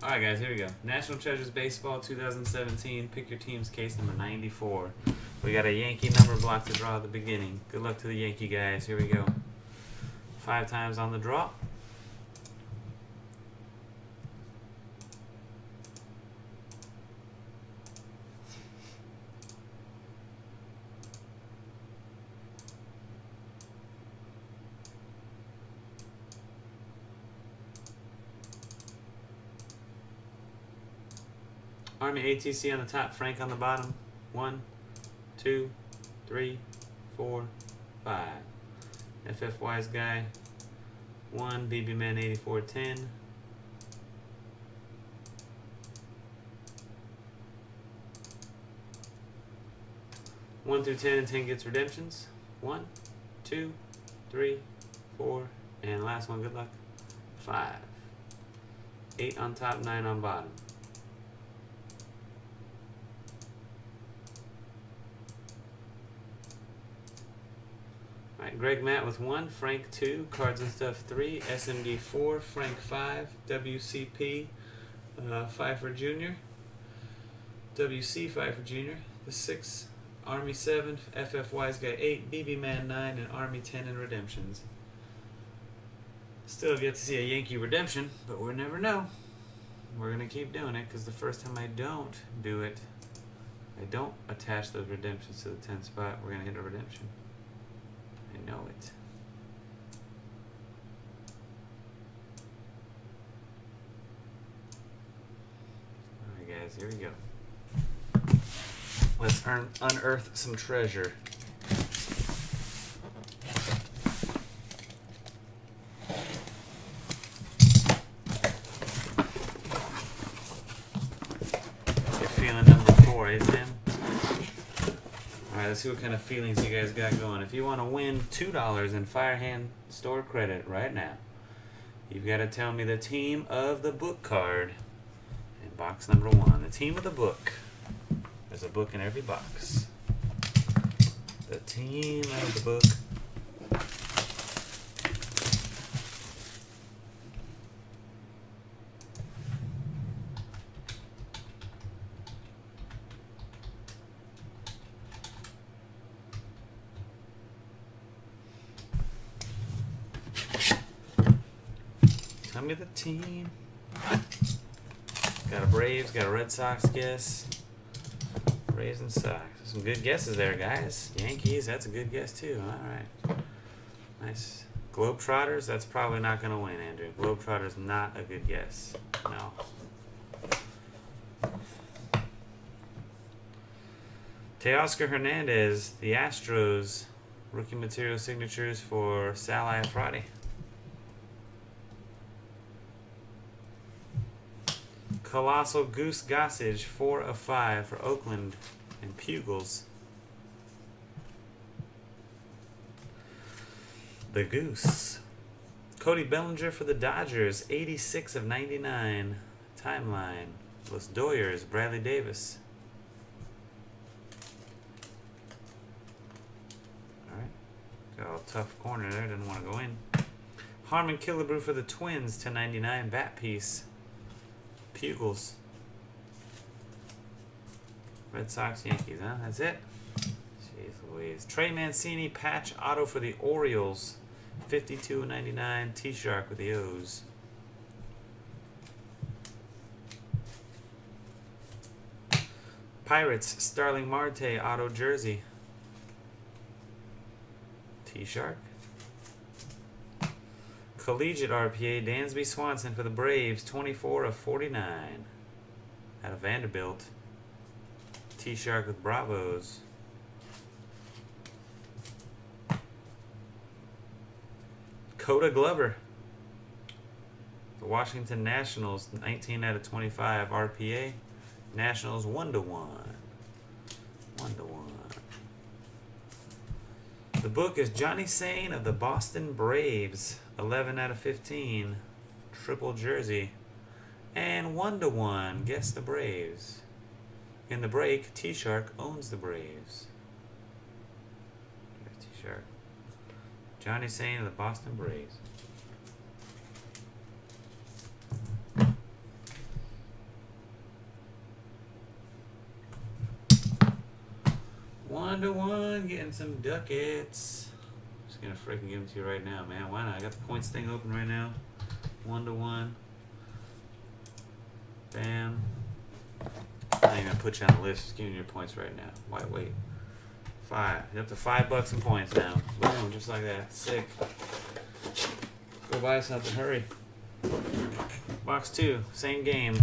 All right, guys, here we go. National Treasures Baseball 2017. Pick your team's case number 94. We got a Yankee number block to draw at the beginning. Good luck to the Yankee guys. Here we go. 5 times on the draw. Army ATC on the top, Frank on the bottom. 1, 2, 3, 4, 5. FF Wise Guy. 1, BB Man 8410. One through 10 and 10 gets redemptions. 1, 2, 3, 4, and last one, good luck. 5. 8 on top, 9 on bottom. Alright, Greg Matt with 1, Frank 2, Cards and Stuff 3, SMD 4, Frank 5, WCP 5 Jr., WC 5 Jr., the 6, Army 7, FF Wise Guy 8, BB Man 9, and Army 10 in redemptions. Still have yet to see a Yankee redemption, but we'll never know. We're going to keep doing it because the first time I don't do it, I don't attach those redemptions to the 10 spot, we're going to hit a redemption. I know it. Alright guys, here we go. Let's unearth some treasure. You're feeling number 4, eh, Tim? Alright, let's see what kind of feelings you guys got going. If you want to win $2 in Firehand store credit right now, you've got to tell me the team of the book card in box number 1. The team of the book. There's a book in every box. The team of the book. Tell me the team. Got a Braves, got a Red Sox guess. Braves and Sox. Some good guesses there, guys. Yankees, that's a good guess too. Alright. Nice. Globetrotters, that's probably not going to win, Andrew. Globetrotters, not a good guess. No. Teoscar Hernandez, the Astros, rookie material signatures for Sal Iafrate. Colossal Goose Gossage, 4 of 5 for Oakland and Pugles. The Goose. Cody Bellinger for the Dodgers, 86 of 99. Timeline. Los Doyers, Bradley Davis. Alright. Got a tough corner there, didn't want to go in. Harmon Killebrew for the Twins, 1099 bat piece. Pugles. Red Sox, Yankees, huh? That's it? Jeez Louise. Trey Mancini patch auto for the Orioles. 52.99 T-Shark with the O's. Pirates Starling Marte auto jersey. T-Shark. Collegiate RPA, Dansby Swanson for the Braves, 24 of 49. Out of Vanderbilt. T-Shark with Bravos. Coda Glover. The Washington Nationals, 19 out of 25 RPA. Nationals 1-1. 1-1. The book is Johnny Sane of the Boston Braves. 11 out of 15. Triple jersey. And 1-1. Guess the Braves. In the break, T-Shark owns the Braves. There's T-Shark. Johnny Sane of the Boston Braves. 1-1, getting some ducats. Just gonna freaking give them to you right now, man. Why not? I got the points thing open right now. 1-1. Bam. I'm not even gonna put you on the list. Just giving you your points right now. Why wait? 5. You're up to $5 in points now. Boom, just like that. Sick. Go buy something. Hurry. Box 2. Same game.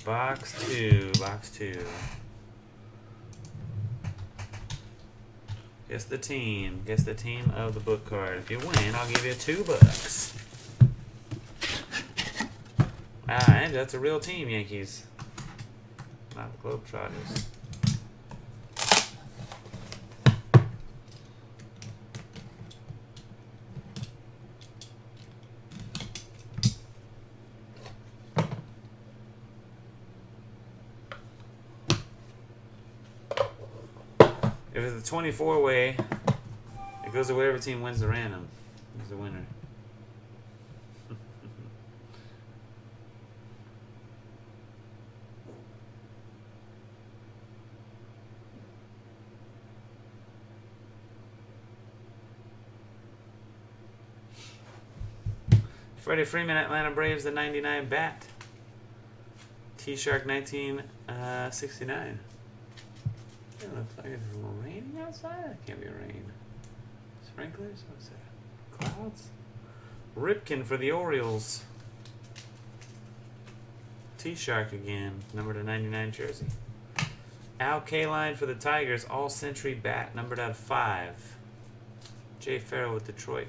Box 2. Box 2. Guess the team. Guess the team of the book card. If you win, I'll give you $2. Ah, and that's a real team, Yankees. Not the Globetrotters. If it's a 24-way, it goes to whatever team wins the random. Who's the winner? Freddie Freeman, Atlanta Braves, the 99 bat. T-Shark 1969. It looks like it's raining outside. It can't be rain. Sprinklers? What's that? Clouds? Ripken for the Orioles. T-Shark again. Number to 99 jersey. Al Kaline for the Tigers. All-Century bat. Numbered out of 5. Jay Farrell with Detroit.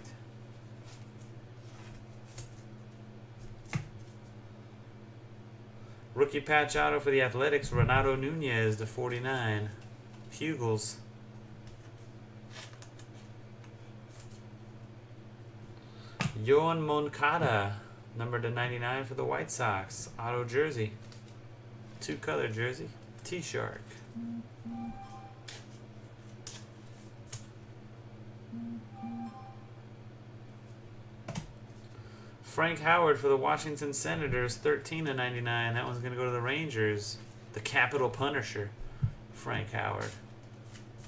Rookie patch auto for the Athletics. Renato Nunez, the 49. Hugels. Yoan Moncada, number to 99 for the White Sox. Auto jersey. 2-color jersey. T-Shark. Frank Howard for the Washington Senators, 13/99. That one's going to go to the Rangers. The Capital Punisher, Frank Howard.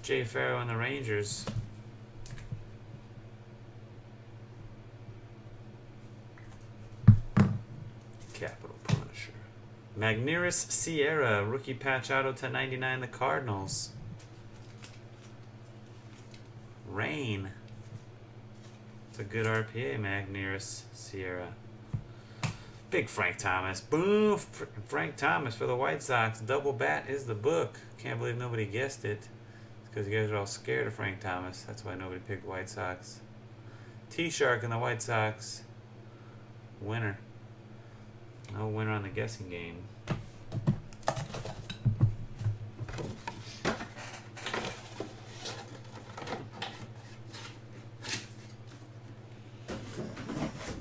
Jay Farrow and the Rangers. Capital Punisher. Magneris Sierra, rookie patch auto to 99, the Cardinals. Rain. It's a good RPA, Magneris Sierra. Big Frank Thomas. Boom! Frank Thomas for the White Sox. Double bat is the book. Can't believe nobody guessed it. It's because you guys are all scared of Frank Thomas. That's why nobody picked White Sox. T-Shark in the White Sox. Winner. No winner on the guessing game.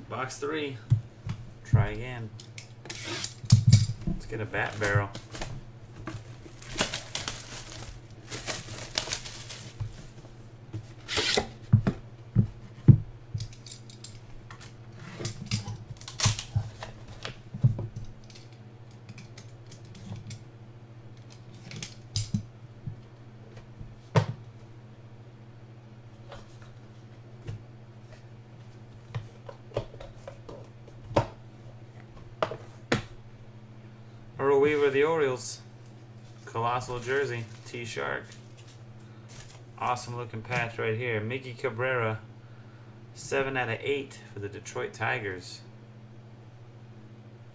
Box 3. Try again. Let's get a bat barrel. Earl Weaver, the Orioles. Colossal jersey. T-Shark. Awesome looking patch right here. Mickey Cabrera. 7/8 for the Detroit Tigers.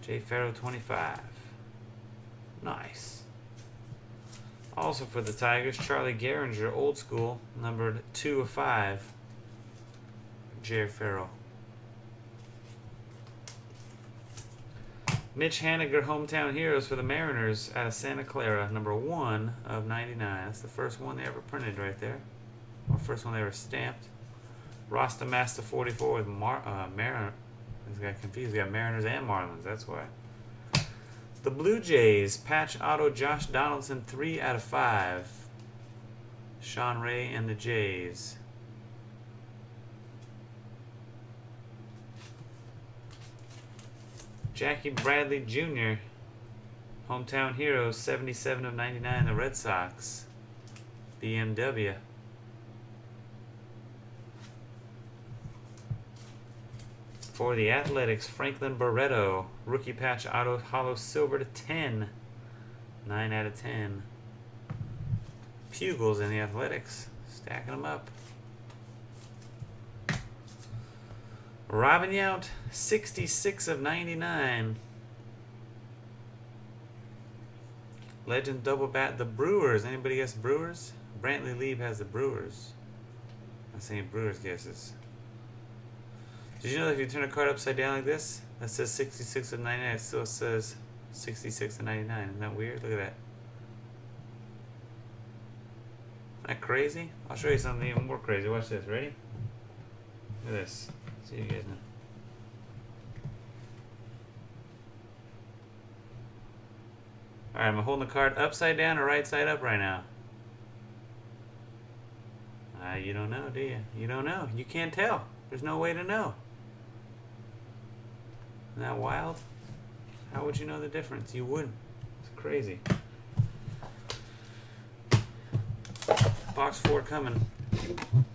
Jay Farrow, 25. Nice. Also for the Tigers, Charlie Gehringer, old school, numbered 2/5. Jay Farrow. Mitch Haniger, Hometown Heroes for the Mariners out of Santa Clara, number 1/99. That's the first one they ever printed right there. Or first one they ever stamped. Rasta Master 44 with Mariners. He's got confused. He got Mariners and Marlins. That's why. The Blue Jays, patch auto Josh Donaldson, 3/5. Sean Ray and the Jays. Jackie Bradley Jr., Hometown Heroes, 77/99, the Red Sox. BMW. For the Athletics, Franklin Barreto, rookie patch auto hollow silver to 10. 9 out of 10. Pugils in the Athletics, stacking them up. Robin Yount, 66 of 99. Legend double bat, the Brewers. Anybody guess Brewers? Brantley Lieb has the Brewers. I'm saying Brewers guesses. Did you know that if you turn a card upside down like this, that says 66 of 99, it still says 66 of 99. Isn't that weird? Look at that. Isn't that crazy? I'll show you something even more crazy. Watch this. Ready? Look at this. See you guys now. Alright, I'm holding the card upside down or right side up right now. You don't know, do you? You don't know. You can't tell. There's no way to know. Isn't that wild? How would you know the difference? You wouldn't. It's crazy. Box 4 coming.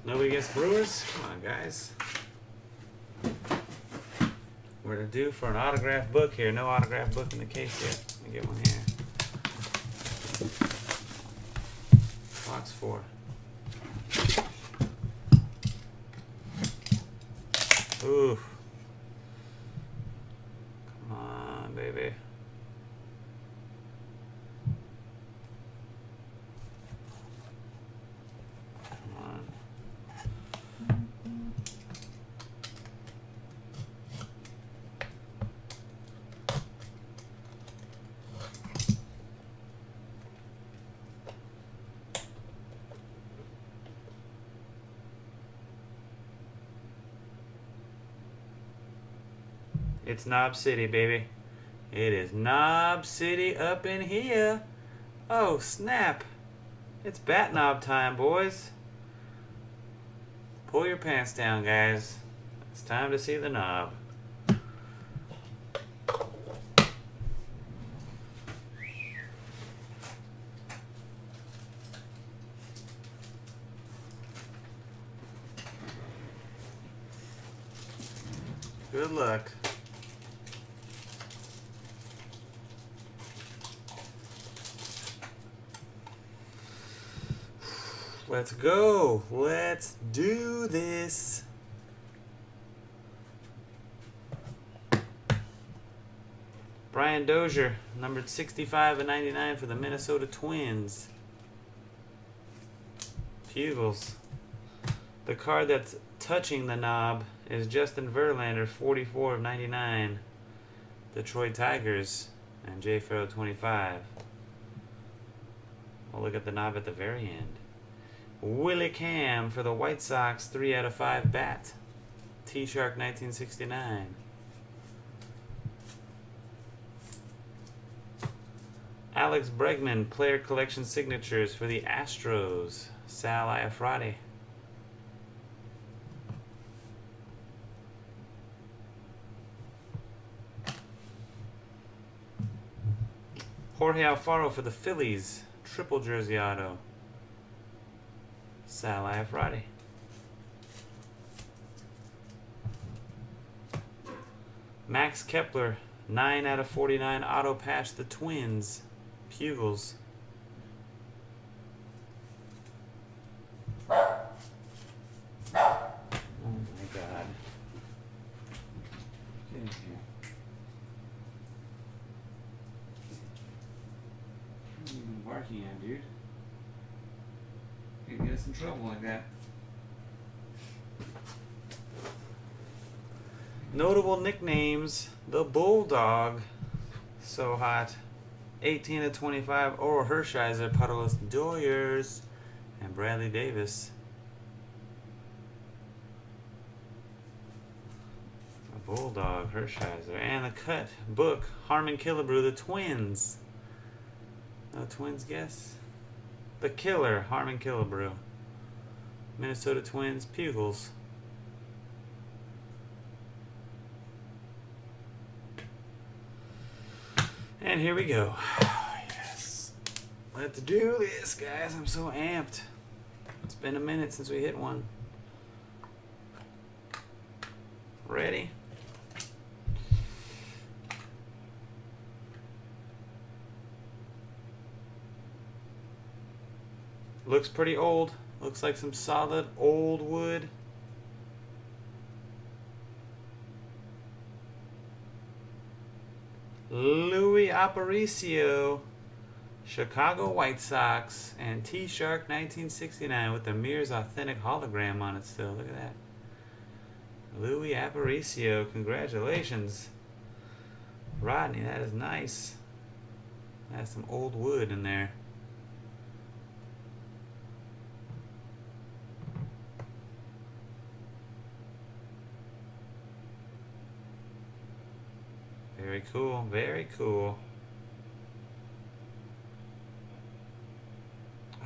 Nobody gets Brewers? Come on, guys. We're due for an autograph book here. No autograph book in the case yet. Let me get one here. Box 4. Ooh. Come on, baby. Come on. It's Knob City, baby. It is Knob City up in here. Oh, snap. It's bat knob time, boys. Pull your pants down, guys. It's time to see the knob. Good luck. Let's go. Let's do this. Brian Dozier, numbered 65 and 99 for the Minnesota Twins. Pugils. The card that's touching the knob is Justin Verlander, 44 of 99. Detroit Tigers, and Jay Farrow, 25. We'll look at the knob at the very end. Willie Cam for the White Sox, 3 out of 5 bat. T-Shark 1969. Alex Bregman, player collection signatures for the Astros. Sal Iafrate. Jorge Alfaro for the Phillies. Triple jersey auto. Sal Iafrate. Max Kepler, 9 out of 49 auto patch, the Twins. Pugils. Oh my God. Get in here. What are you even barking at, dude? You get us in trouble like that. Notable nicknames: the Bulldog, so hot. 18 of 25. Oral Hershiser, Puddles Doyers, and Bradley Davis. A Bulldog, Hershiser, and the cut book: Harmon Killebrew, the Twins. No Twins guess? The Killer, Harmon Killebrew. Minnesota Twins, Pugils. And here we go. Yes. Let's do this, guys. I'm so amped. It's been a minute since we hit one. Ready? Looks pretty old. Looks like some solid old wood. Louis Aparicio, Chicago White Sox, and T-Shark 1969 with the Mirror's authentic hologram on it still. Look at that. Louis Aparicio, congratulations. Rodney, that is nice. That's some old wood in there. Very cool, very cool.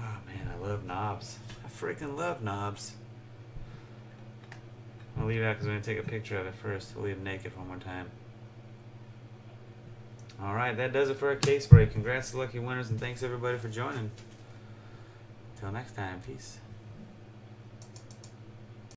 Oh man, I love knobs. I freaking love knobs. I'll leave it out because we're going to take a picture of it first. We'll leave it naked one more time. Alright, that does it for our case break. Congrats to lucky winners and thanks everybody for joining. Until next time, peace.